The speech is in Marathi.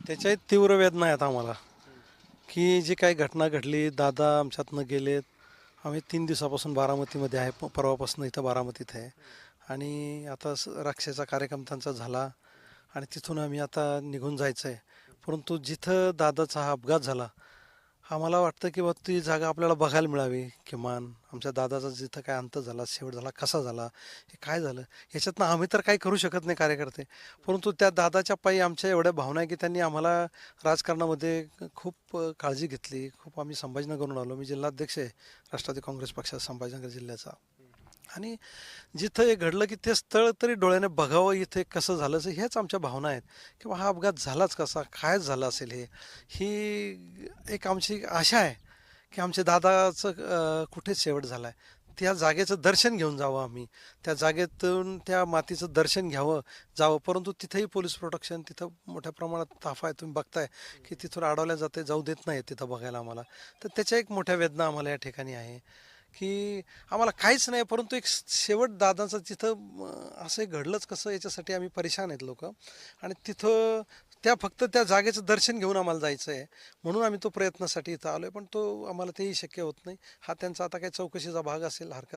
त्याच्याही तीव्र वेदना आहेत आम्हाला, की जी काही घटना घडली, दादा आमच्यातनं गेलेत. आम्ही 3 दिवसापासून बारामतीमध्ये आहे, परवापासून इथं बारामतीत आहे. आणि आता रक्षेचा कार्यक्रम त्यांचा झाला आणि तिथून आम्ही आता निघून जायचं आहे. परंतु जिथं दादाचा हा अपघात झाला, आम्हाला वाटतं की ती जागा आपल्याला बघायला मिळावी. किमान आमच्या दादाचा जिथं काय अंत झाला, शेवट झाला, कसा झाला, हे काय झालं, ह्याच्यातनं आम्ही तर काही करू शकत नाही कार्यकर्ते. परंतु त्या दादाच्या पायी आमच्या एवढ्या भावना आहे की त्यांनी आम्हाला राजकारणामध्ये खूप काळजी घेतली. खूप आम्ही संभाजीनगरहून आलो. मी जिल्हाध्यक्ष आहे राष्ट्रवादी काँग्रेस पक्षाचा संभाजीनगर जिल्ह्याचा. आणि जिथं हे घडलं की ते स्थळ तरी डोळ्याने बघावं, इथे कसं झालं असेल, ह्याच आमच्या भावना आहेत. किंवा हा अपघात झालाच कसा, काय झालं असेल, ही एक आमची आशा आहे की आमच्या दादाचं कुठेच शेवट झाला आहे. त्या जागेचं दर्शन घेऊन जावं आम्ही. त्या जागेतून त्या मातीचं दर्शन घ्यावं, जावं. परंतु तिथंही पोलीस प्रोटेक्शन, तिथं मोठ्या प्रमाणात ताफा आहे. तुम्ही बघताय की तिथून अडवल्या जाते, जाऊ देत नाही तिथं बघायला आम्हाला. तर त्याच्या एक मोठ्या वेदना आम्हाला या ठिकाणी आहे, की आम्हाला काहीच नाही, परंतु एक शेवट दादाचं तिथं असं घडलंच कसं, याच्यासाठी आम्ही परेशान आहेत लोक. आणि तिथं फक्त त्या जागेचं दर्शन घेऊन आम्हाला जायचं आहे. म्हणून आम्ही तो प्रयत्नासाठी इथं आलो आहे, पण तो आम्हाला तेही शक्य होत नाही. हा त्यांचा आता काही चौकशीचा भाग असेल, हरकत